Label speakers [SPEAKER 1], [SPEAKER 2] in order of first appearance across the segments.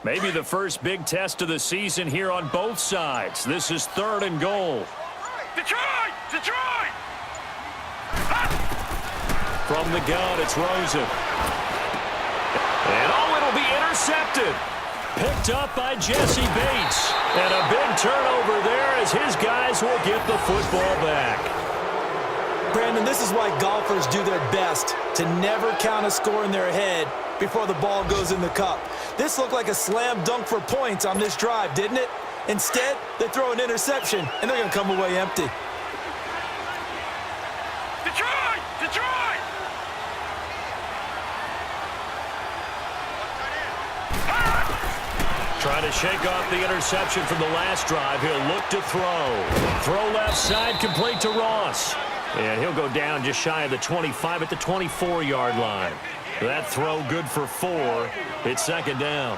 [SPEAKER 1] Maybe the first big test of the season here on both sides. This is 3rd and goal.
[SPEAKER 2] Detroit! Detroit!
[SPEAKER 1] From the gun, it's Rosen. And oh, it'll be intercepted. Picked up by Jesse Bates. And a big turnover there as his guys will get the football back.
[SPEAKER 3] Brandon, this is why golfers do their best to never count a score in their head before the ball goes in the cup. This looked like a slam dunk for points on this drive, didn't it? Instead, they throw an interception, and they're going to come away empty.
[SPEAKER 2] Detroit! Detroit!
[SPEAKER 1] Trying to shake off the interception from the last drive. He'll look to throw. Throw left side, complete to Ross. And he'll go down just shy of the 25 at the 24-yard line. That throw good for 4. It's 2nd down.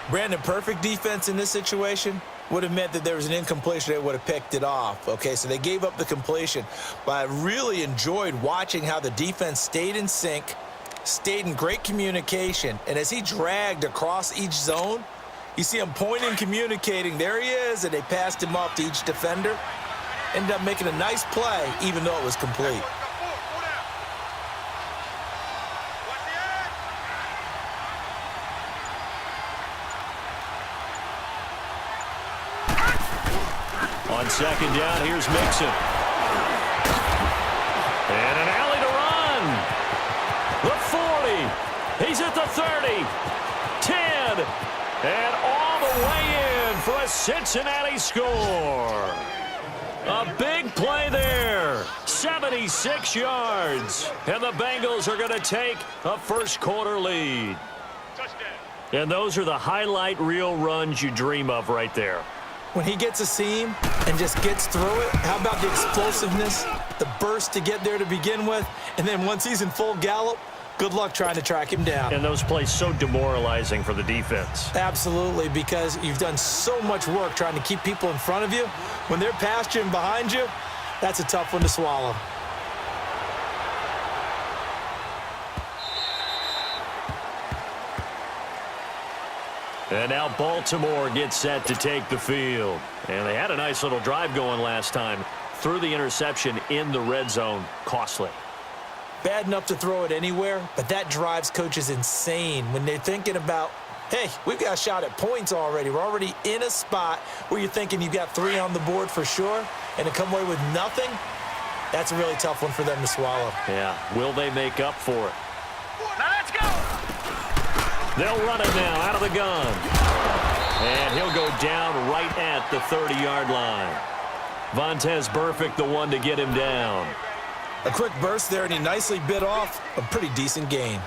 [SPEAKER 3] Brandon, perfect defense in this situation would have meant that there was an incompletion. They would have picked it off. Okay, so they gave up the completion. But I really enjoyed watching how the defense stayed in sync, stayed in great communication. And as he dragged across each zone, you see him pointing, communicating. There he is, and they passed him off to each defender. Ended up making a nice play, even though it was complete.
[SPEAKER 1] On 2nd down, here's Mixon. And an alley to run. The 40. He's at the 30. 10. And all the way in for a Cincinnati score. A big play there. 76 yards. And the Bengals are going to take a first-quarter lead. And those are the highlight reel runs you dream of right there.
[SPEAKER 3] When he gets a seam and just gets through it, how about the explosiveness, the burst to get there to begin with, and then once he's in full gallop, good luck trying to track him down.
[SPEAKER 1] And those plays so demoralizing for the defense.
[SPEAKER 3] Absolutely, because you've done so much work trying to keep people in front of you. When they're past you and behind you, that's a tough one to swallow.
[SPEAKER 1] And now Baltimore gets set to take the field. And they had a nice little drive going last time. Threw the interception in the red zone. Costly.
[SPEAKER 3] Bad enough to throw it anywhere, but that drives coaches insane when they're thinking about, hey, we've got a shot at points already. We're already in a spot where you're thinking you've got 3 on the board for sure, and to come away with nothing, that's a really tough one for them to swallow.
[SPEAKER 1] Yeah, will they make up for it?
[SPEAKER 2] Now let's go!
[SPEAKER 1] They'll run it now out of the gun. And he'll go down right at the 30-yard line. Vontaze Burfict, the one to get him down.
[SPEAKER 3] A quick burst there, and he nicely bit off a pretty decent gain.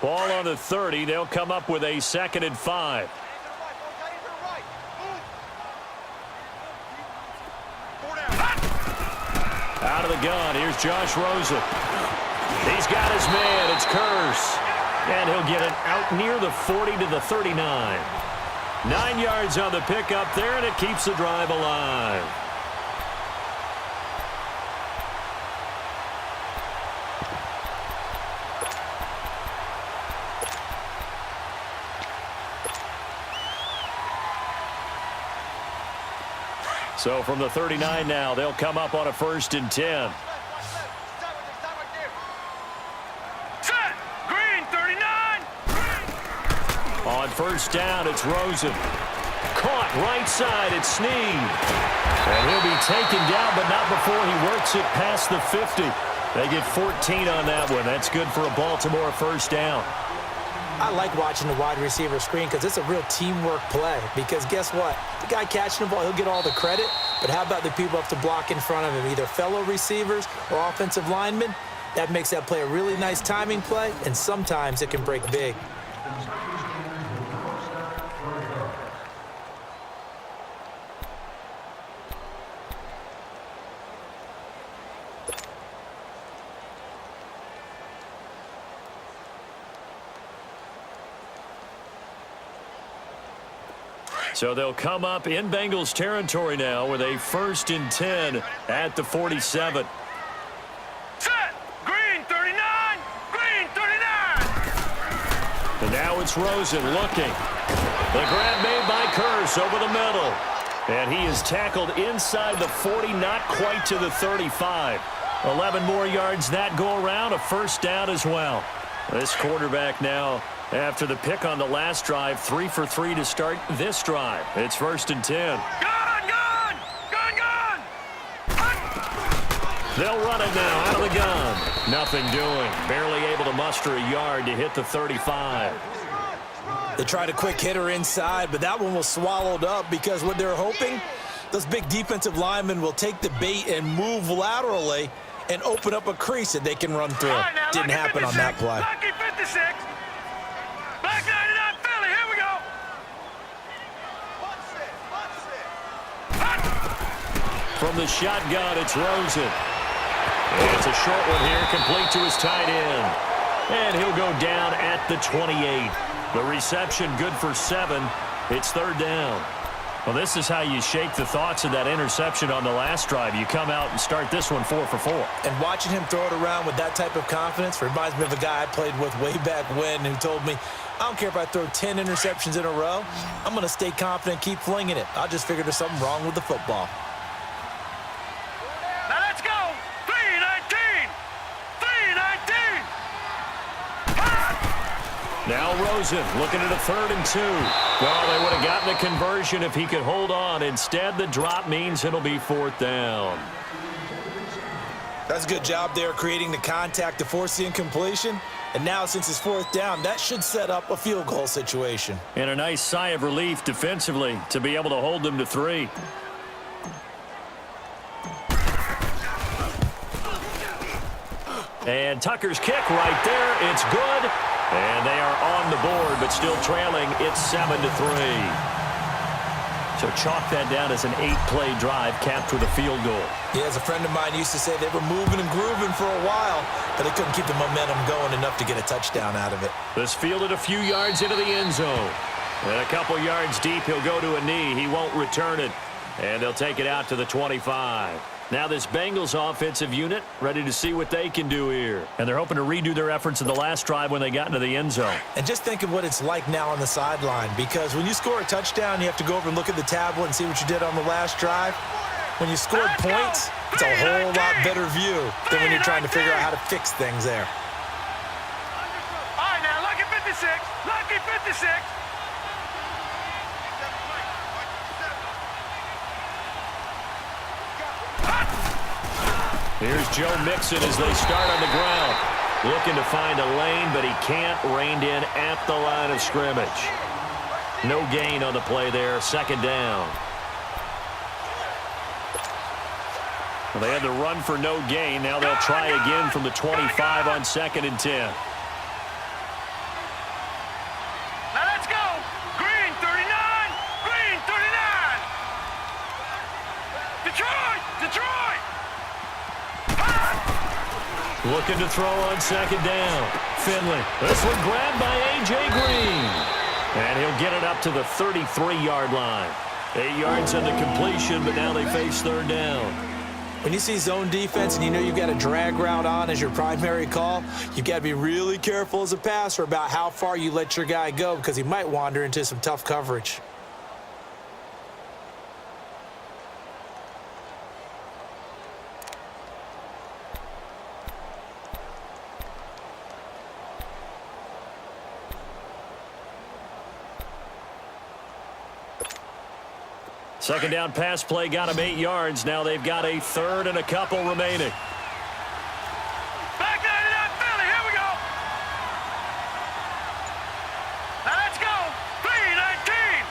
[SPEAKER 1] Ball on the 30. They'll come up with a 2nd and 5. Out of the gun, here's Josh Rosen. He's got his man, it's Curse. And he'll get it out near the 40 to the 39. 9 yards on the pickup there, and it keeps the drive alive. So from the 39 now, they'll come up on a 1st and 10.
[SPEAKER 2] Set! Green, 39!
[SPEAKER 1] On 1st down, it's Rosen. Caught right side, it's Snead. And he'll be taken down, but not before he works it past the 50. They get 14 on that one. That's good for a Baltimore 1st down.
[SPEAKER 3] I like watching the wide receiver screen because it's a real teamwork play. Because guess what? The guy catching the ball, he'll get all the credit. But how about the people up to block in front of him, either fellow receivers or offensive linemen? That makes that play a really nice timing play, and sometimes it can break big.
[SPEAKER 1] So they'll come up in Bengals territory now with a 1st and 10 at the 47.
[SPEAKER 2] Set. Green 39. Green 39.
[SPEAKER 1] And now it's Rosen looking. The grab made by Kearse over the middle. And he is tackled inside the 40, not quite to the 35. 11 more yards that go around, a 1st down as well. This quarterback now, after the pick on the last drive, 3 for 3 to start this drive. It's 1st and 10.
[SPEAKER 2] Gun.
[SPEAKER 1] They'll run it now out of the gun. Nothing doing. Barely able to muster a yard to hit the 35.
[SPEAKER 3] They tried a quick hitter inside, but that one was swallowed up because what they're hoping, those big defensive linemen will take the bait and move laterally and open up a crease that they can run through.
[SPEAKER 2] Right, now,
[SPEAKER 3] didn't happen
[SPEAKER 2] 56,
[SPEAKER 3] on that play.
[SPEAKER 2] Lucky 56. Black 99 Philly. Here we go.
[SPEAKER 1] From the shotgun, it's Rosen. And it's a short one here, complete to his tight end. And he'll go down at the 28. The reception good for 7. It's 3rd down. Well, this is how you shake the thoughts of that interception on the last drive. You come out and start this one 4 for 4.
[SPEAKER 3] And watching him throw it around with that type of confidence reminds me of a guy I played with way back when who told me, I don't care if I throw 10 interceptions in a row. I'm going to stay confident, keep flinging it. I just figured there's something wrong with the football.
[SPEAKER 2] Now let's go. 319. 319.
[SPEAKER 1] Now Rosen looking at a 3rd and 2. Well, they would have gotten the conversion if he could hold on. Instead, the drop means it'll be 4th down.
[SPEAKER 3] That's a good job there creating the contact to force the incompletion. And now, since it's 4th down, that should set up a field goal situation.
[SPEAKER 1] And a nice sigh of relief defensively to be able to hold them to 3. And Tucker's kick right there. It's good. And they are on the board, but still trailing. It's 7 to 3. So chalk that down as an 8-play drive capped with a field goal.
[SPEAKER 3] Yeah, as a friend of mine used to say, they were moving and grooving for a while, but they couldn't keep the momentum going enough to get a touchdown out of it.
[SPEAKER 1] This fielded a few yards into the end zone. And a couple yards deep, he'll go to a knee. He won't return it. And they'll take it out to the 25. Now this Bengals offensive unit ready to see what they can do here. And they're hoping to redo their efforts in the last drive when they got into the end zone.
[SPEAKER 3] And just think of what it's like now on the sideline, because when you score a touchdown, you have to go over and look at the tablet and see what you did on the last drive. When you scored points, it's a whole lot better view than when you're trying to figure out how to fix things there.
[SPEAKER 2] All right, now, lucky 56. Lucky 56.
[SPEAKER 1] Here's Joe Mixon as they start on the ground. Looking to find a lane, but he can't. Reined in at the line of scrimmage. No gain on the play there. 2nd down. Well, they had to run for no gain. Now they'll try again from the 25 on 2nd and 10.
[SPEAKER 2] Now let's go. Green 39. Green 39. Detroit. Detroit.
[SPEAKER 1] Looking to throw on 2nd down. Finley. This one grabbed by A.J. Green. And he'll get it up to the 33-yard line. 8 yards on the completion, but now they face 3rd down.
[SPEAKER 3] When you see zone defense and you know you've got a drag route on as your primary call, you've got to be really careful as a passer about how far you let your guy go, because he might wander into some tough coverage.
[SPEAKER 1] Second down pass play got him 8 yards. Now they've got a 3rd and a couple remaining.
[SPEAKER 2] Back 99 Philly. Here we go. Now let's go. 319.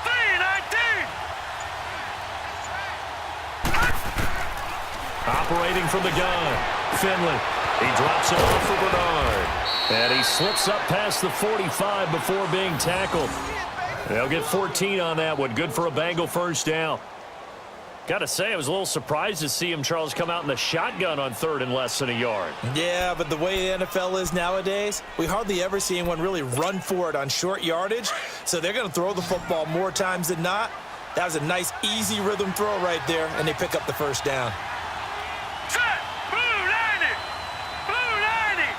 [SPEAKER 2] 319.
[SPEAKER 1] Operating from the gun. Finley. He drops it off for Bernard. And he slips up past the 45 before being tackled. They'll get 14 on that one. Good for a Bengal 1st down. Got to say, I was a little surprised to see him, Charles, come out in the shotgun on 3rd and less than a yard.
[SPEAKER 3] Yeah, but the way the NFL is nowadays, we hardly ever see anyone really run for it on short yardage. So they're going to throw the football more times than not. That was a nice, easy rhythm throw right there, and they pick up the first down.
[SPEAKER 2] Set! Blue 90! Blue 90!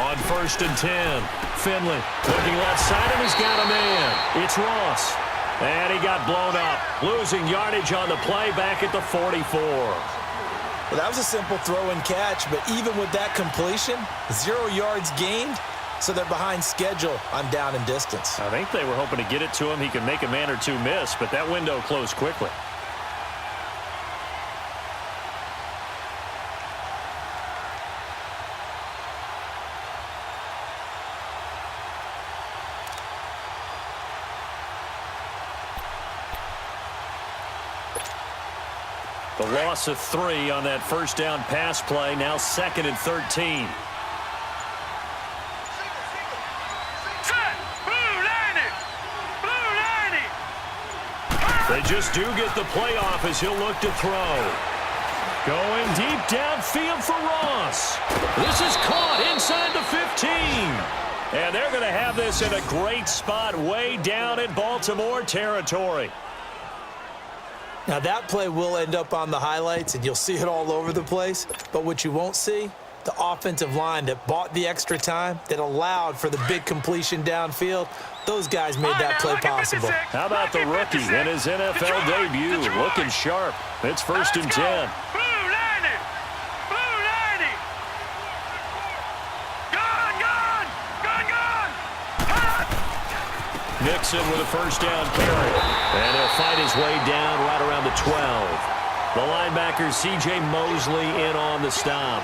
[SPEAKER 1] On 1st and 10, Finley looking left side, and he's got a man. It's Ross. And he got blown up, losing yardage on the play back at the 44.
[SPEAKER 3] Well, that was a simple throw and catch, but even with that completion, 0 yards gained, so they're behind schedule on down and distance.
[SPEAKER 1] I think they were hoping to get it to him. He could make a man or two miss, but that window closed quickly. The loss of 3 on that first down pass play, now 2nd and 13.
[SPEAKER 2] Set! Blue 90! Blue 90!
[SPEAKER 1] They just do get the play off as he'll look to throw. Going deep downfield for Ross. This is caught inside the 15. And they're going to have this in a great spot way down in Baltimore territory.
[SPEAKER 3] Now, that play will end up on the highlights, and you'll see it all over the place. But what you won't see, the offensive line that bought the extra time, that allowed for the big completion downfield, those guys made that play possible.
[SPEAKER 1] How about the rookie in his NFL debut, looking sharp? It's 1st and 10.
[SPEAKER 2] Blue 90! Blue 90! Gone! Gone! Gone! Gone!
[SPEAKER 1] Nixon with a first down carry. And he'll fight his way down right around the 12. The linebacker, C.J. Mosley, in on the stop.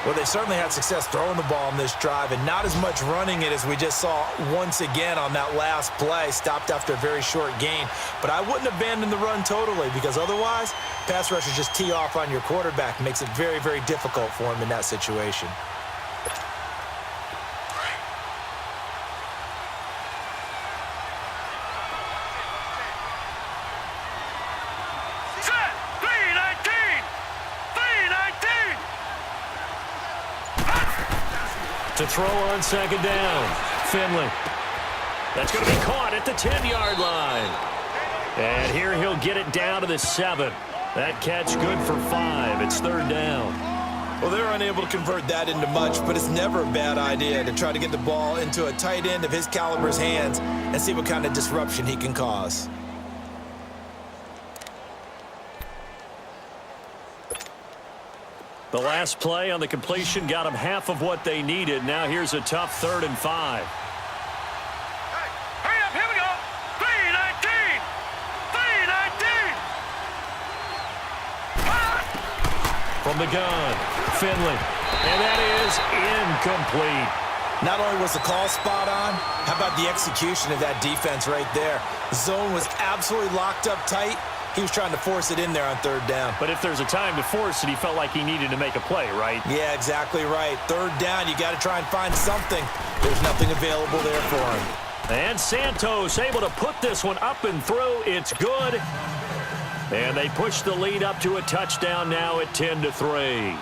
[SPEAKER 3] Well, they certainly had success throwing the ball on this drive, and not as much running it as we just saw once again on that last play. Stopped after a very short gain. But I wouldn't abandon the run totally, because otherwise, pass rushers just tee off on your quarterback. Makes it very, very difficult for him in that situation.
[SPEAKER 2] Set! 319! 319!
[SPEAKER 1] To throw on 2nd down. Finley. That's going to be caught at the 10-yard line. And here he'll get it down to the 7. That catch good for 5. It's 3rd down.
[SPEAKER 3] Well, they're unable to convert that into much, but it's never a bad idea to try to get the ball into a tight end of his caliber's hands and see what kind of disruption he can cause.
[SPEAKER 1] The last play on the completion got them half of what they needed. Now here's a tough 3rd and 5.
[SPEAKER 2] Hurry up, here we go! 319! 319!
[SPEAKER 1] From the gun, Finley. And that is incomplete.
[SPEAKER 3] Not only was the call spot on, how about the execution of that defense right there? The zone was absolutely locked up tight. He was trying to force it in there on 3rd down.
[SPEAKER 1] But if there's a time to force it, he felt like he needed to make a play, right?
[SPEAKER 3] Yeah, exactly right. 3rd down, you got to try and find something. There's nothing available there for him.
[SPEAKER 1] And Santos able to put this one up and through. It's good. And they push the lead up to a touchdown now at 10-3.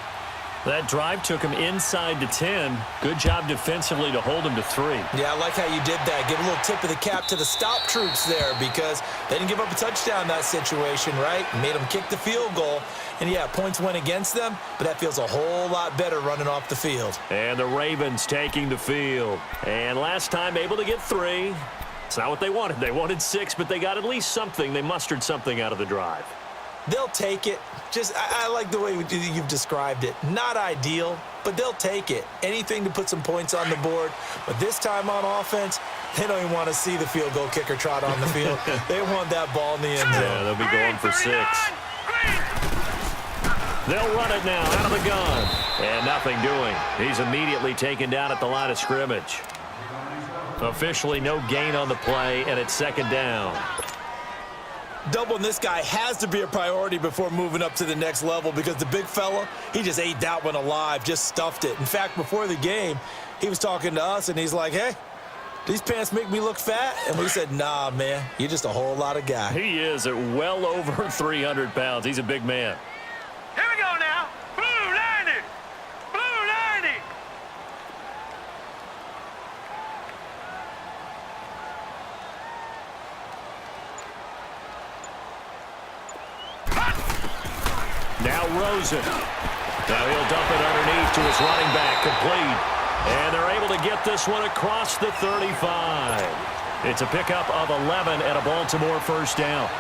[SPEAKER 1] That drive took him inside the 10. Good job defensively to hold him to 3.
[SPEAKER 3] Yeah, I like how you did that. Give a little tip of the cap to the stop troops there, because they didn't give up a touchdown in that situation, right? Made them kick the field goal. And, yeah, points went against them, but that feels a whole lot better running off the field.
[SPEAKER 1] And the Ravens taking the field. And last time able to get 3. It's not what they wanted. They wanted 6, but they got at least something. They mustered something out of the drive.
[SPEAKER 3] They'll take it. I like the way you've described it. Not ideal, but they'll take it. Anything to put some points on the board. But this time on offense, they don't even want to see the field goal kicker trot on the field. They want that ball in the end zone.
[SPEAKER 1] Yeah, they'll be going for 6. They'll run it now out of the gun. And nothing doing. He's immediately taken down at the line of scrimmage. Officially no gain on the play, and it's 2nd down.
[SPEAKER 3] Doubling this guy has to be a priority before moving up to the next level, because the big fella, he just ate that one alive, just stuffed it. In fact, before the game, he was talking to us, and he's like, hey, these pants make me look fat? And we said, nah, man, you're just a whole lot of guy.
[SPEAKER 1] He is at well over 300 pounds. He's a big man.
[SPEAKER 2] Here we go now. Blue 90. Blue 90.
[SPEAKER 1] Now Rosen. Now he'll dump it underneath to his running back, complete. And they're able to get this one across the 35. It's a pickup of 11 and a Baltimore first down.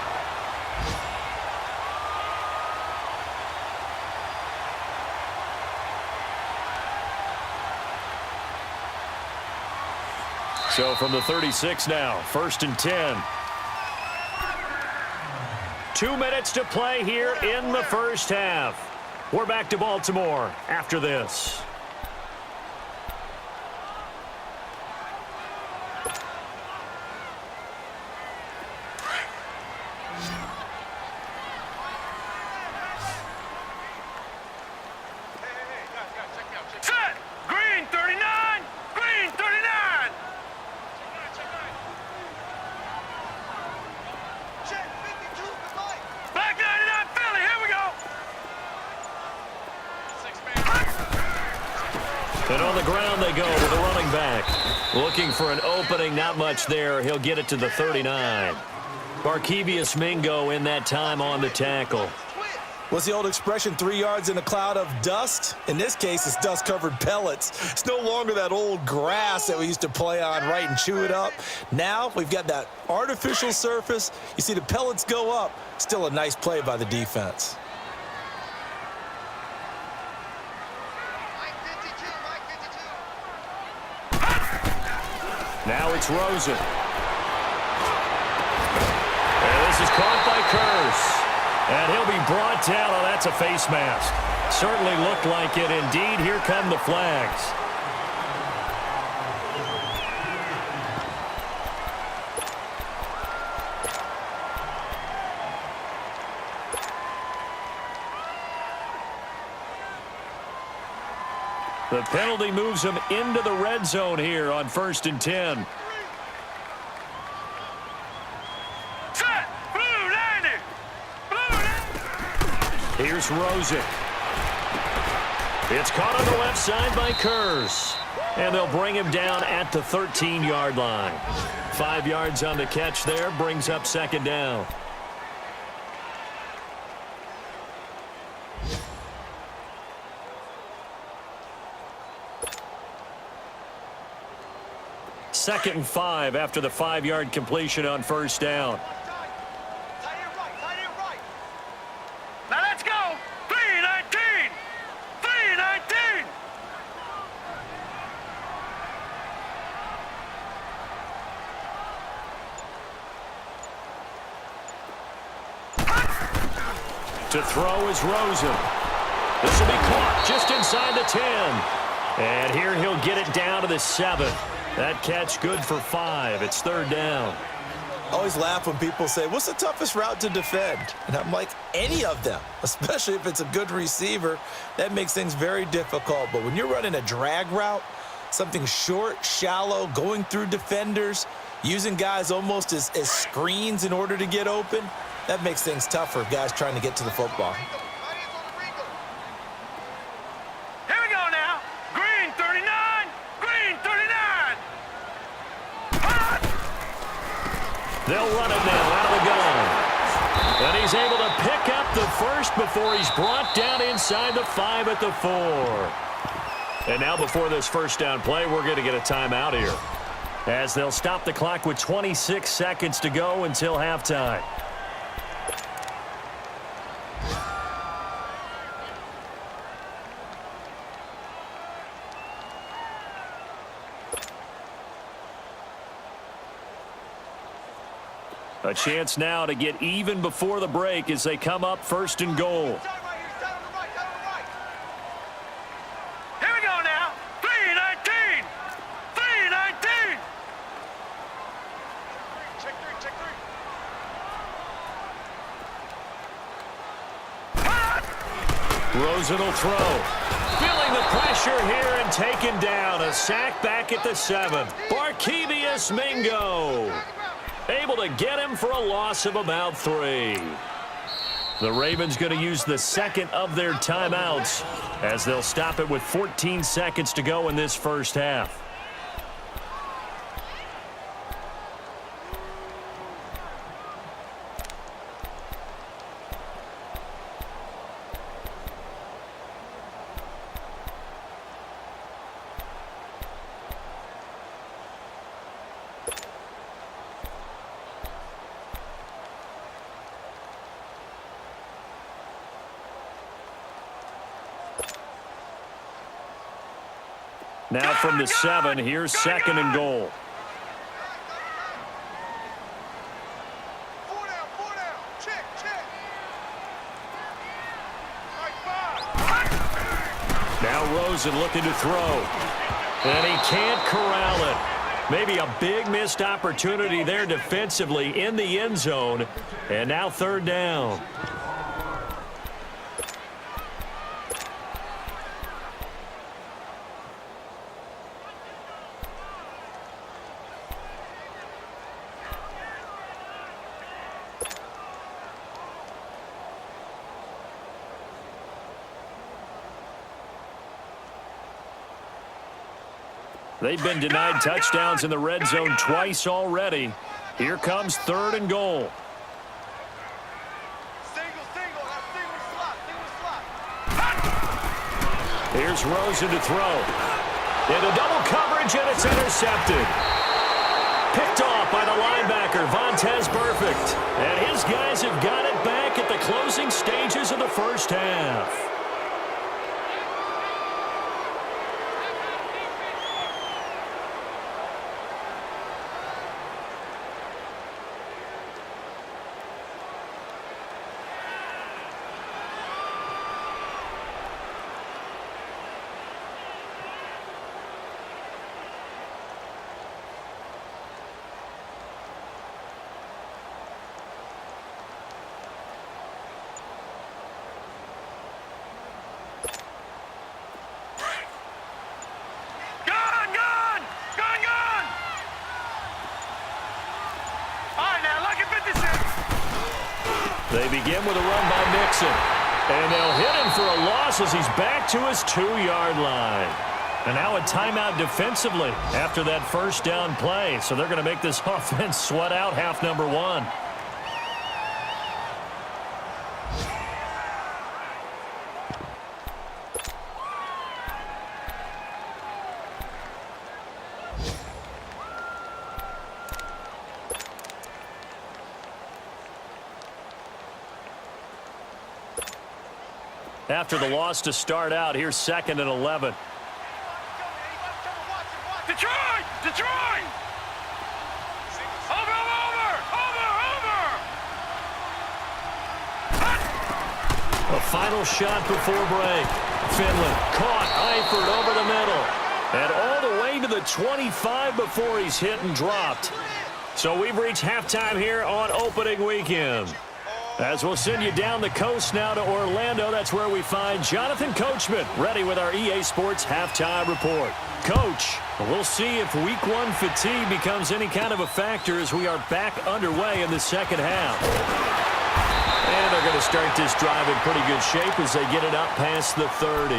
[SPEAKER 1] So from the 36 now, 1st and 10. 2 minutes to play here in the first half. We're back to Baltimore after this.
[SPEAKER 2] Set. Green 39. Green 39. Black 99 Philly. Here we go.
[SPEAKER 1] And on the ground they go with the running back. Looking for an opening, not much there. He'll get it to the 39. Barkevius Mingo in that time on the tackle.
[SPEAKER 3] What's the old expression, 3 yards in a cloud of dust? In this case, it's dust-covered pellets. It's no longer that old grass that we used to play on, right, and chew it up. Now we've got that artificial surface. You see the pellets go up. Still a nice play by the defense.
[SPEAKER 1] Now it's Rosen. And this is caught by Curse. And he'll be brought down. Oh, that's a face mask. Certainly looked like it. Indeed, here come the flags. The penalty moves him into the red zone here on 1st and 10.
[SPEAKER 2] Set. Blue 90. Blue 90.
[SPEAKER 1] Here's Rosen. It's caught on the left side by Kurz. And they'll bring him down at the 13-yard line. 5 yards on the catch there, brings up 2nd down. Second and 5 after the 5-yard completion on 1st down.
[SPEAKER 2] Tight end right. Now let's go. 319. 319.
[SPEAKER 1] To throw is Rosen. This will be caught just inside the 10. And here he'll get it down to the 7. That catch good for 5. It's 3rd down.
[SPEAKER 3] I always laugh when people say, what's the toughest route to defend? And I'm like, any of them, especially if it's a good receiver. That makes things very difficult. But when you're running a drag route, something short, shallow, going through defenders, using guys almost as screens in order to get open, that makes things tough for guys trying to get to the football.
[SPEAKER 2] Here we go now. Green 39. Green 39.
[SPEAKER 1] They'll run it now out of the gun. And he's able to pick up the first before he's brought down inside the 5 at the 4. And now before this first down play, we're going to get a timeout here, as they'll stop the clock with 26 seconds to go until halftime. A chance now to get even before the break as they come up 1st and goal.
[SPEAKER 2] Here we go now. 319. 319. Check 3.
[SPEAKER 1] Rosen will throw. Feeling the pressure here and taken down. A sack back at the 7. Barkevius Julius Mingo. Able to get him for a loss of about 3. The Ravens going to use the second of their timeouts as they'll stop it with 14 seconds to go in this first half. Now from the 7, here's second and goal.
[SPEAKER 2] Four down. Check.
[SPEAKER 1] Now Rosen looking to throw. And he can't corral it. Maybe a big missed opportunity there defensively in the end zone. And now third down. They've been denied touchdowns in the red zone twice already. Here comes third and goal.
[SPEAKER 2] Single slot.
[SPEAKER 1] Here's Rosen to throw. Into double coverage, and it's intercepted. Picked off by the linebacker, Vontaze Burfict. And his guys have got it back at the closing stages of the first half. They begin with a run by Mixon. And they'll hit him for a loss as he's back to his 2-yard line. And now a timeout defensively after that first down play. So they're going to make this offense sweat out half number 1. After the loss to start out, here's second and 11.
[SPEAKER 2] Detroit! Over!
[SPEAKER 1] A final shot before break. Finland caught Eifert over the middle. And all the way to the 25 before he's hit and dropped. So we've reached halftime here on opening weekend. As we'll send you down the coast now to Orlando, that's where we find Jonathan Coachman ready with our EA Sports halftime report. Coach, we'll see if week 1 fatigue becomes any kind of a factor as we are back underway in the second half. And they're going to start this drive in pretty good shape as they get it up past the 30.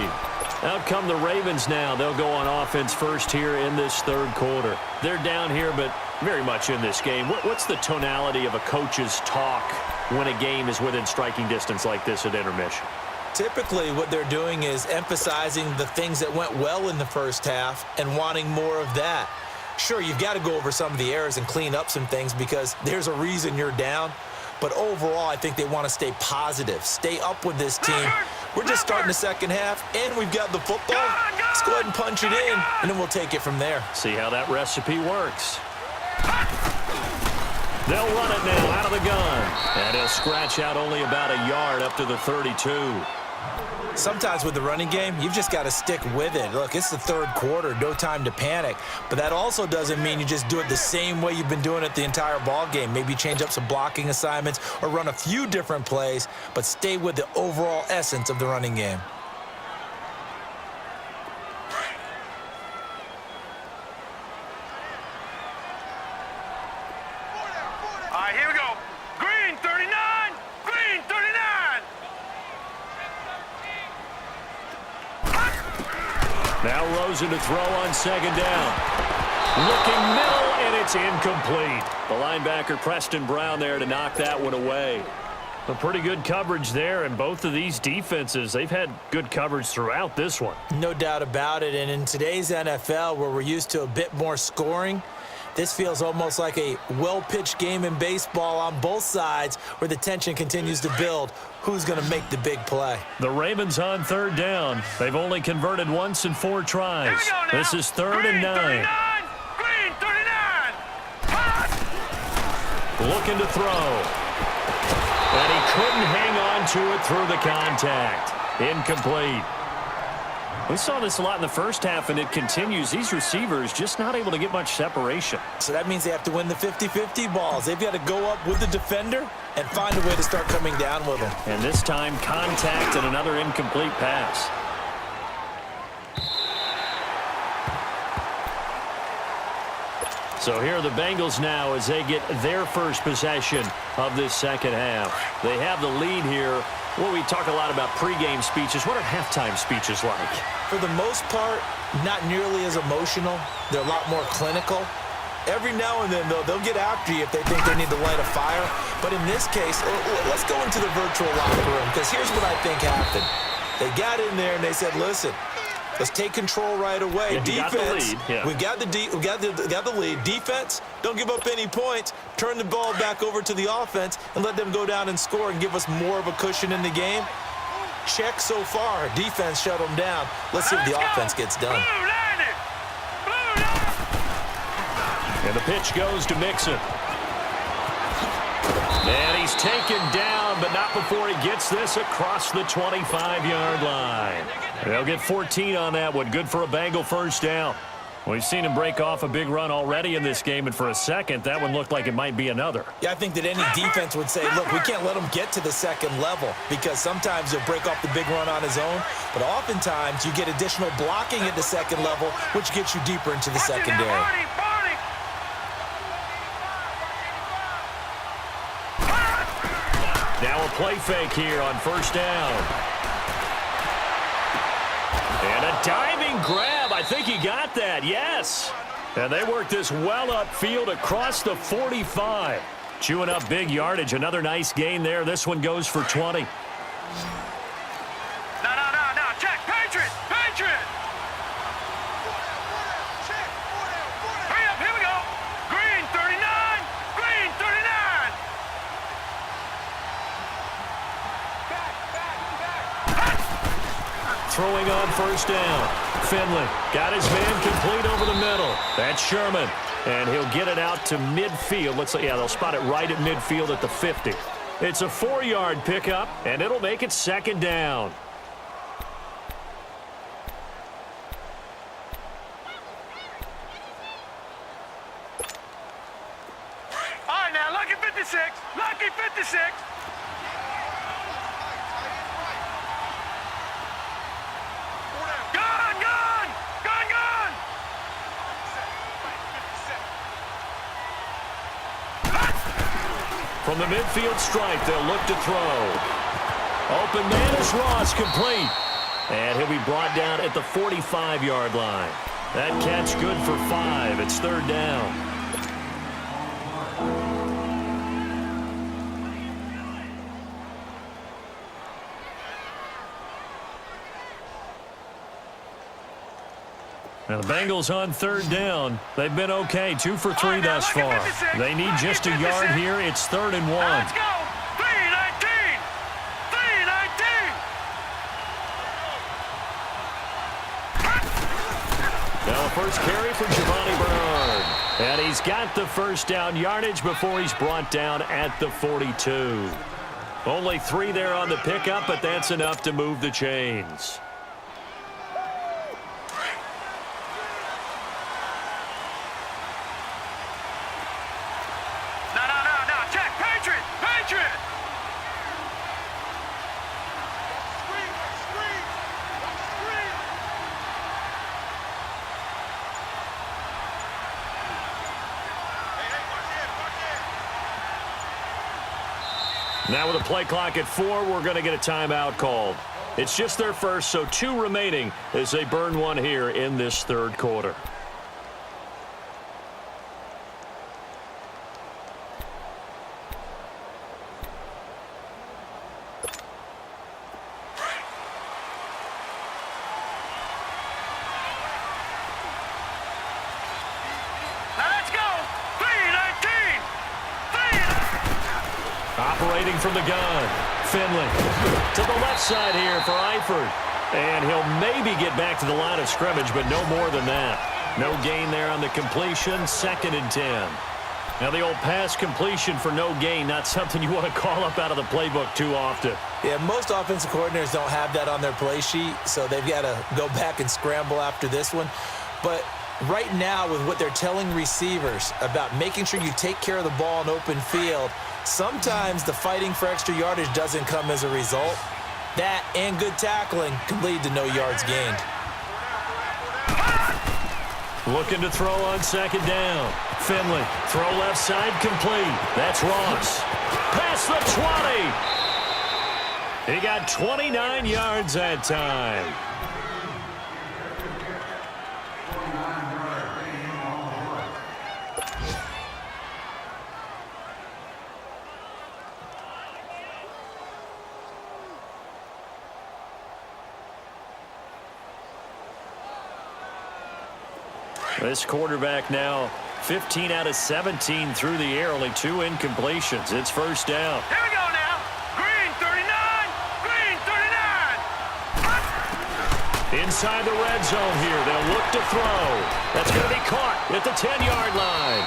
[SPEAKER 1] Out come the Ravens now. They'll go on offense first here in this third quarter. They're down here, but very much in this game. What's the tonality of a coach's talk when a game is within striking distance like this at intermission?
[SPEAKER 3] Typically, what they're doing is emphasizing the things that went well in the first half and wanting more of that. Sure, you've got to go over some of the errors and clean up some things because there's a reason you're down. But overall, I think they want to stay positive, stay up with this team. We're just starting the second half, and we've got the football. Let's go ahead and punch it in, and then we'll take it from there.
[SPEAKER 1] See how that recipe works. They'll run it now out of the gun. And he'll scratch out only about a yard up to the 32.
[SPEAKER 3] Sometimes with the running game, you've just got to stick with it. Look, it's the third quarter, no time to panic. But that also doesn't mean you just do it the same way you've been doing it the entire ball game. Maybe change up some blocking assignments or run a few different plays, but stay with the overall essence of the running game.
[SPEAKER 1] Now Rosen to throw on second down. Looking middle, and it's incomplete. The linebacker, Preston Brown, there to knock that one away. A pretty good coverage there, and both of these defenses, they've had good coverage throughout this one.
[SPEAKER 3] No doubt about it, and in today's NFL, where we're used to a bit more scoring, this feels almost like a well-pitched game in baseball on both sides where the tension continues to build. Who's going to make the big play?
[SPEAKER 1] The Ravens on third down. They've only converted once in 4 tries. This is 3rd and 9.
[SPEAKER 2] Green 39.
[SPEAKER 1] Looking to throw. And he couldn't hang on to it through the contact. Incomplete. We saw this a lot in the first half, and it continues. These receivers just not able to get much separation.
[SPEAKER 3] So that means they have to win the 50-50 balls. They've got to go up with the defender and find a way to start coming down with them.
[SPEAKER 1] And this time, contact and another incomplete pass. So here are the Bengals now as they get their first possession of this second half. They have the lead here. Well, we talk a lot about pregame speeches. What are halftime speeches like?
[SPEAKER 3] For the most part, not nearly as emotional. They're a lot more clinical. Every now and then, though, they'll get after you if they think they need to light a fire. But in this case, let's go into the virtual locker room, because here's what I think happened. They got in there and they said, listen, let's take control right away.
[SPEAKER 1] Yeah,
[SPEAKER 3] Defense,
[SPEAKER 1] we
[SPEAKER 3] got the lead. Defense, don't give up any points. Turn the ball back over to the offense and let them go down and score and give us more of a cushion in the game. Check so far. Defense shut them down. Let's see if the offense gets done.
[SPEAKER 1] And the pitch goes to Mixon. And he's taken down, but not before he gets this across the 25-yard line. They'll get 14 on that one. Good for a Bengal first down. We've seen him break off a big run already in this game, and for a second, that one looked like it might be another.
[SPEAKER 3] Yeah, I think that any defense would say, look, we can't let him get to the second level, because sometimes he'll break off the big run on his own, but oftentimes you get additional blocking at the second level, which gets you deeper into the secondary.
[SPEAKER 1] Now a play fake here on first down. And a diving grab. I think he got that. Yes. And they work this well upfield across the 45. Chewing up big yardage. Another nice gain there. This one goes for 20.
[SPEAKER 2] No. Check. Patriot. Hurry up. Here we go. Green 39. Green 39.
[SPEAKER 1] Throwing on first down. Finley got his man complete over the middle. That's Sherman. And he'll get it out to midfield. Looks like, yeah, they'll spot it right at midfield at the 50. It's a 4-yard pickup, and it'll make it second down.
[SPEAKER 2] All right, now, lucky 56. Lucky 56. Gun!
[SPEAKER 1] From the midfield stripe, they'll look to throw. Open man is Ross, complete. And he'll be brought down at the 45-yard line. That catch good for 5. It's third down. Now the Bengals on third down. They've been okay, 2 for 3 thus far. They need just a yard here. It's 3rd and 1.
[SPEAKER 2] Let's go. 319. 319.
[SPEAKER 1] Now a first carry for Giovanni Bernard. And he's got the first down yardage before he's brought down at the 42. Only 3 there on the pickup, but that's enough to move the chains. Now with a play clock at 4, we're going to get a timeout called. It's just their first, so 2 remaining as they burn one here in this third quarter. Operating from the gun, Finley to the left side here for Eifert. And he'll maybe get back to the line of scrimmage, but no more than that. No gain there on the completion, 2nd and 10. Now the old pass completion for no gain, not something you want to call up out of the playbook too often.
[SPEAKER 3] Yeah, most offensive coordinators don't have that on their play sheet, so they've got to go back and scramble after this one. But right now, with what they're telling receivers about making sure you take care of the ball in open field, sometimes the fighting for extra yardage doesn't come as a result. That and good tackling can lead to no yards gained.
[SPEAKER 1] Looking to throw on 2nd down. Finley, throw left side, complete. That's Ross. Past the 20. He got 29 yards that time. This quarterback now 15 out of 17 through the air, only 2 incompletions. It's 1st down.
[SPEAKER 2] Here we go now. Green 39. Green 39.
[SPEAKER 1] Inside the red zone here. They'll look to throw. That's going to be caught at the 10-yard line.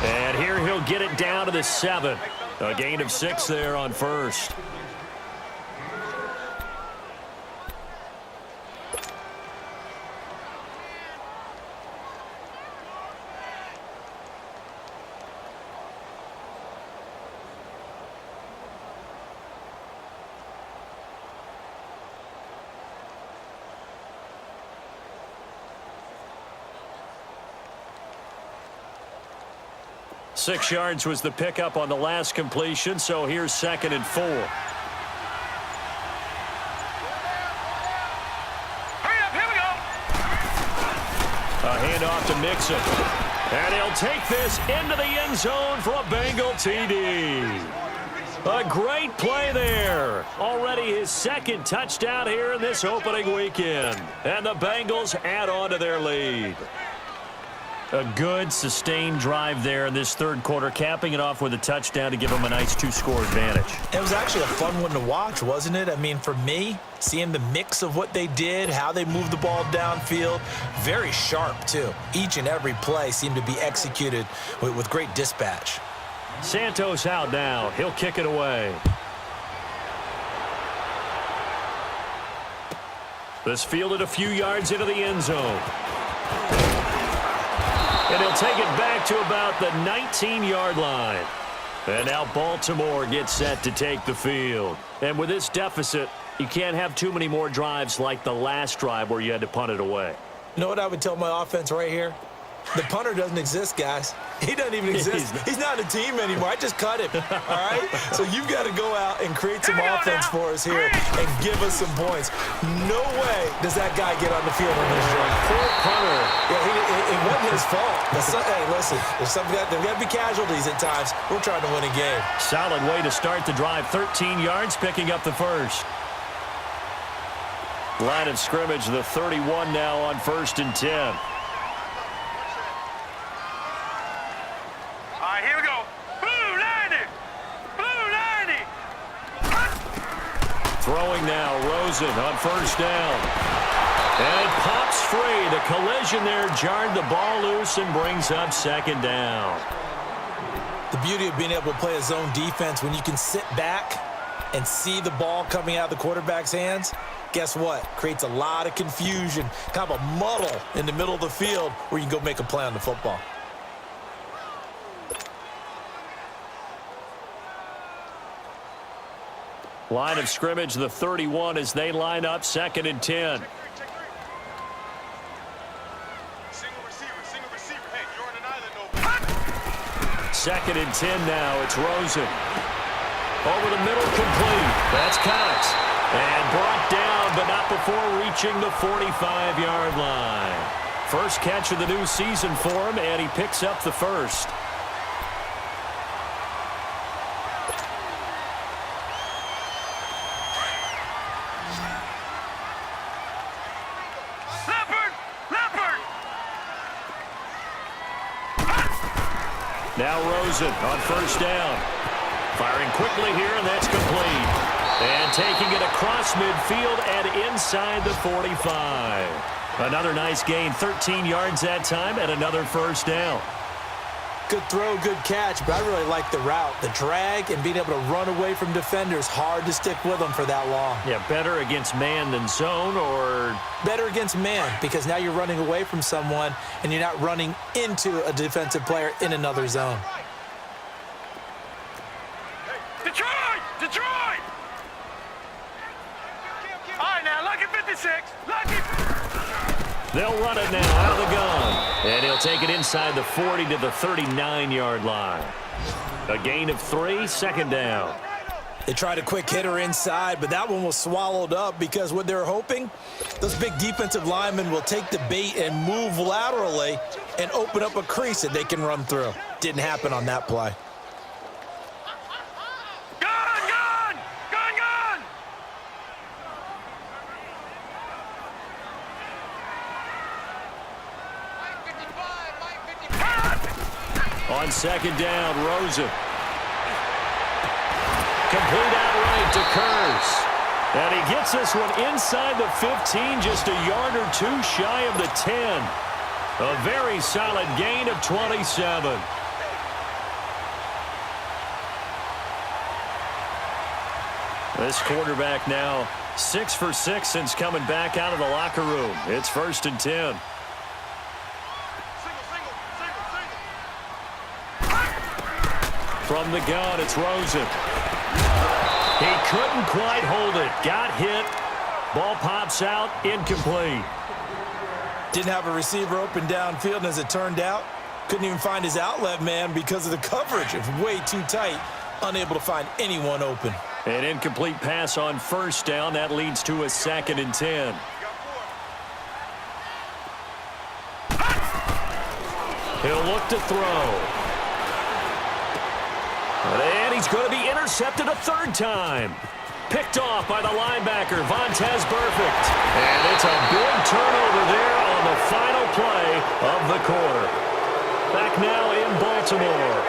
[SPEAKER 1] And here he'll get it down to the 7. A gain of 6 there on 1st. Six yards was the pickup on the last completion, so here's 2nd and 4.
[SPEAKER 2] Hurry up, here we go.
[SPEAKER 1] A handoff to Mixon. And he'll take this into the end zone for a Bengal TD. A great play there. Already his 2nd touchdown here in this opening weekend. And the Bengals add on to their lead. A good, sustained drive there in this third quarter, capping it off with a touchdown to give them a nice 2-score advantage.
[SPEAKER 3] It was actually a fun one to watch, wasn't it? I mean, for me, seeing the mix of what they did, how they moved the ball downfield, very sharp, too. Each and every play seemed to be executed with great dispatch.
[SPEAKER 1] Santos out now. He'll kick it away. This fielded a few yards into the end zone. And he'll take it back to about the 19-yard line. And now Baltimore gets set to take the field. And with this deficit, you can't have too many more drives like the last drive where you had to punt it away.
[SPEAKER 3] You know what I would tell my offense right here? The punter doesn't exist, guys. He doesn't even exist. He's not a team anymore. I just cut him, all right? So you've got to go out and create some offense for us here and give us some points. No way does that guy get on the field on this drive.
[SPEAKER 1] Poor punter.
[SPEAKER 3] Yeah, it wasn't his fault. Hey, listen, there's got to be casualties at times. We're trying to win a game.
[SPEAKER 1] Solid way to start the drive. 13 yards, picking up the 1st. Line of scrimmage, the 31 now on 1st and 10.
[SPEAKER 2] Here we go. Blue 90. Blue 90.
[SPEAKER 1] Throwing now, Rosen on 1st down. And pops free. The collision there jarred the ball loose and brings up 2nd down.
[SPEAKER 3] The beauty of being able to play a zone defense when you can sit back and see the ball coming out of the quarterback's hands, guess what? Creates a lot of confusion, kind of a muddle in the middle of the field where you can go make a play on the football.
[SPEAKER 1] Line of scrimmage, the 31 as they line up 2nd and 10.
[SPEAKER 2] Single receiver. Hey, you're on an island over.
[SPEAKER 1] 2nd and 10 now. It's Rosen. Over the middle, complete. That's Cox. And brought down reaching the 45-yard line. First catch of the new season for him, and he picks up the first. Now Rosen on first down. Firing quickly here, and that's complete. And taking it across midfield and inside the 45. Another nice gain, 13 yards that time, and another first down.
[SPEAKER 3] Good throw, good catch, but I really like the route. The drag and being able to run away from defenders, hard to stick with them for that long.
[SPEAKER 1] Yeah, better against man than zone, or?
[SPEAKER 3] Better against man, because now you're running away from someone and you're not running into a defensive player in another zone.
[SPEAKER 2] Detroit! Detroit! All right, now, lucky 56. Lucky.
[SPEAKER 1] They'll run it now out of the gun. And he'll take it inside the 40 to the 39-yard line. A gain of 3, second down.
[SPEAKER 3] They tried a quick hitter inside, but that one was swallowed up because what they're hoping, those big defensive linemen will take the bait and move laterally and open up a crease that they can run through. Didn't happen on that play.
[SPEAKER 1] On second down, Rosen. Complete outright to Kurz. And he gets this one inside the 15, just a yard or two shy of the 10. A very solid gain of 27. This quarterback now 6 for 6 since coming back out of the locker room. It's 1st and 10. From the gun, it's Rosen. He couldn't quite hold it. Got hit. Ball pops out. Incomplete.
[SPEAKER 3] Didn't have a receiver open downfield, and as it turned out, couldn't even find his outlet man because of the coverage. It was way too tight. Unable to find anyone open.
[SPEAKER 1] An incomplete pass on first down. That leads to a 2nd and 10. He'll look to throw. And he's going to be intercepted a 3rd time. Picked off by the linebacker, Vontaze Burfict. And it's a big turnover there on the final play of the quarter. Back now in Baltimore.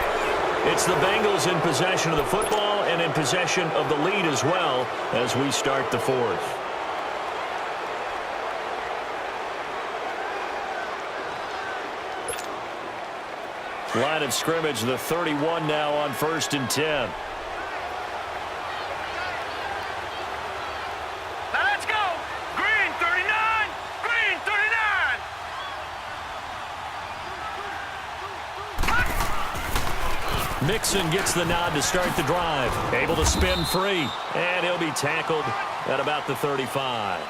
[SPEAKER 1] It's the Bengals in possession of the football and in possession of the lead as well as we start the 4th. Line of scrimmage, the 31 now on 1st and 10.
[SPEAKER 2] Now let's go. Green 39. Green 39.
[SPEAKER 1] Mixon gets the nod to start the drive. Able to spin free. And he'll be tackled at about the 35.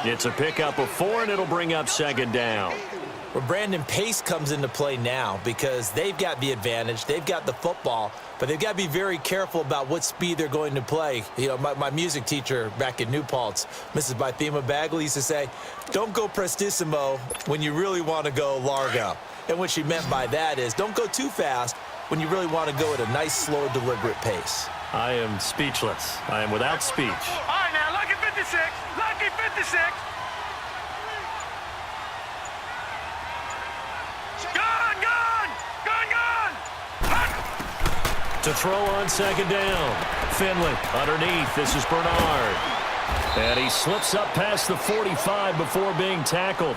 [SPEAKER 1] It's a pickup of 4, and it'll bring up 2nd down.
[SPEAKER 3] Well, Brandon, pace comes into play now because they've got the advantage. They've got the football, but they've got to be very careful about what speed they're going to play. You know, my music teacher back in New Paltz, Mrs. Bythema Bagley, used to say, don't go prestissimo when you really want to go largo. And what she meant by that is don't go too fast when you really want to go at a nice, slow, deliberate pace.
[SPEAKER 1] I am speechless. I am without speech.
[SPEAKER 2] All right, now, lucky 56. Lucky 56.
[SPEAKER 1] To throw on 2nd down. Finley underneath. This is Bernard. And he slips up past the 45 before being tackled.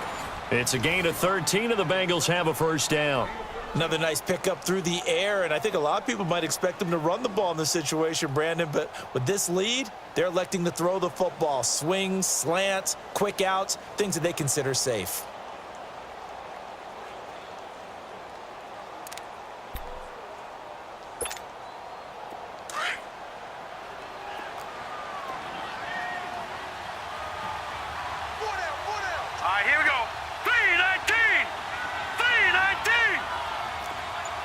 [SPEAKER 1] It's a gain of 13, and the Bengals have a 1st down.
[SPEAKER 3] Another nice pickup through the air, and I think a lot of people might expect them to run the ball in this situation, Brandon, but with this lead, they're electing to throw the football. Swings, slants, quick outs, things that they consider safe.
[SPEAKER 2] All right, here we go. 319. 319.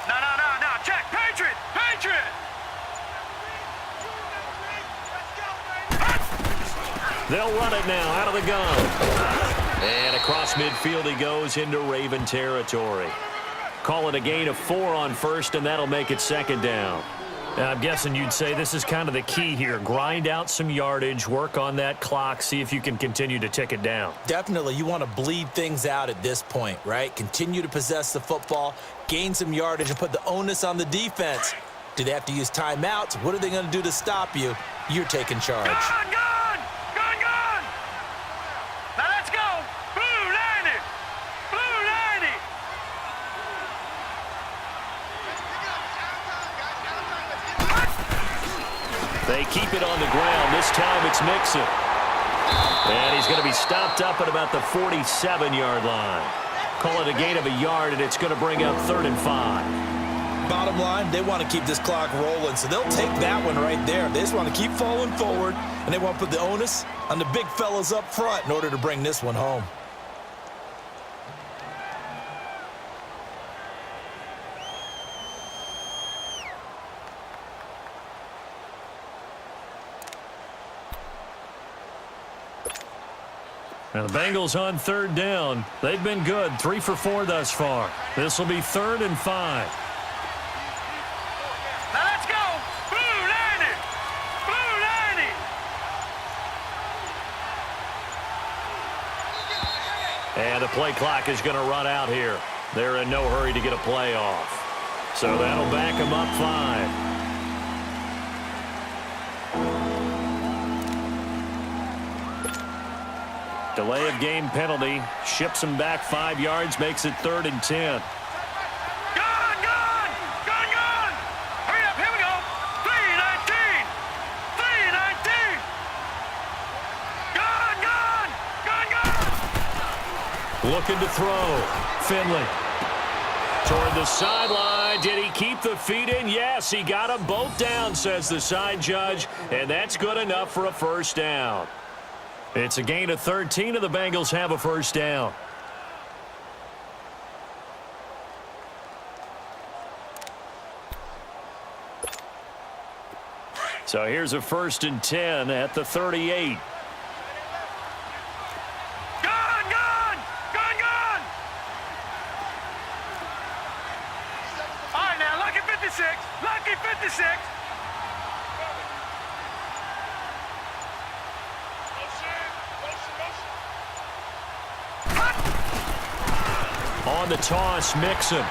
[SPEAKER 2] No. Check. Patriot. Patriot.
[SPEAKER 1] They'll run it now out of the gun. And across midfield he goes into Raven territory. Call it a gain of 4 on first, and that'll make it second down.
[SPEAKER 4] I'm guessing you'd say this is kind of the key here. Grind out some yardage, work on that clock, see if you can continue to tick it down.
[SPEAKER 3] Definitely, you want to bleed things out at this point, right? Continue to possess the football, gain some yardage, and put the onus on the defense. Do they have to use timeouts? What are they going to do to stop you? You're taking charge.
[SPEAKER 2] Gone, gone! Gone, gone! Now let's go! Blue 90! Blue 90!
[SPEAKER 1] They keep it on the ground. This time it's Mixon. And he's going to be stopped up at about the 47-yard line. Call it a gain of a yard, and it's going to bring up 3rd and 5.
[SPEAKER 3] Bottom line, they want to keep this clock rolling, so they'll take that one right there. They just want to keep falling forward, and they want to put the onus on the big fellas up front in order to bring this one home.
[SPEAKER 4] Now the Bengals on 3rd down. They've been good, 3 for 4 thus far. This will be 3rd and 5.
[SPEAKER 2] Now let's go! Blue 90! Blue 90!
[SPEAKER 1] And the play clock is going to run out here. They're in no hurry to get a play off. So that'll back them up 5. Delay of game penalty. Ships them back 5 yards, makes it 3rd and 10.
[SPEAKER 2] Gone, gone! Gone, gone! Hurry up, here we go! 319! 319! Gone, gone! Gone, gone!
[SPEAKER 1] Looking to throw. Finley. Toward the sideline. Did he keep the feet in? Yes, he got them both down, says the side judge. And that's good enough for a first down. It's a gain of 13, and the Bengals have a first down. So here's a 1st and 10 at the 38.
[SPEAKER 2] Gone, gone! Gone, gone! All right, now, lucky 56. Lucky 56.
[SPEAKER 1] On the toss, Mixon.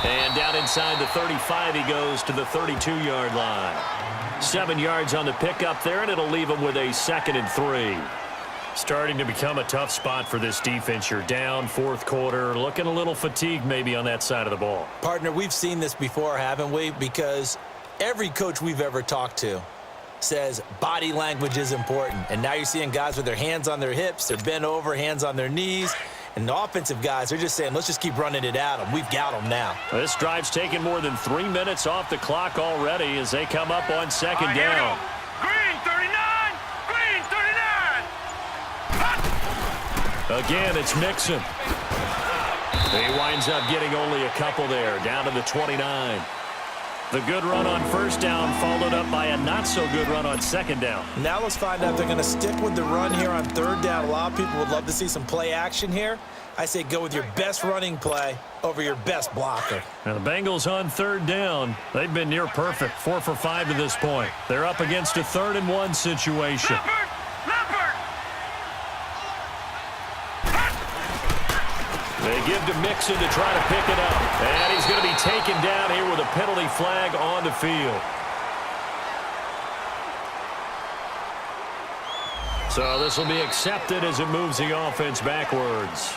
[SPEAKER 1] And down inside the 35, he goes to the 32-yard line. 7 yards on the pickup there, and it'll leave him with a 2nd and 3.
[SPEAKER 4] Starting to become a tough spot for this defense. You're down 4th quarter, looking a little fatigued maybe on that side of the ball.
[SPEAKER 3] Partner, we've seen this before, haven't we? Because every coach we've ever talked to says body language is important. And now you're seeing guys with their hands on their hips, they're bent over, hands on their knees. And the offensive guys, they're just saying, let's just keep running it at them. We've got them now.
[SPEAKER 1] This drive's taken more than 3 minutes off the clock already as they come up on 2nd down.
[SPEAKER 2] Green 39! Green 39!
[SPEAKER 1] Again, it's Mixon. He winds up getting only a couple there, down to the 29. The good run on 1st down followed up by a not-so-good run on 2nd down.
[SPEAKER 3] Now let's find out if they're going to stick with the run here on 3rd down. A lot of people would love to see some play action here. I say go with your best running play over your best blocker.
[SPEAKER 4] Now the Bengals on 3rd down. They've been near perfect, 4 for 5 to this point. They're up against a 3rd and 1 situation.
[SPEAKER 2] Leopard! Leopard!
[SPEAKER 1] They give to Mixon to try to pick it up. And he's going to be taken down here with a penalty flag on the field. So this will be accepted as it moves the offense backwards.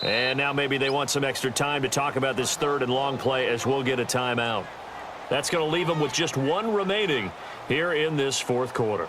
[SPEAKER 4] And now maybe they want some extra time to talk about this third and long play as we'll get a timeout. That's going to leave them with just one remaining here in this fourth quarter.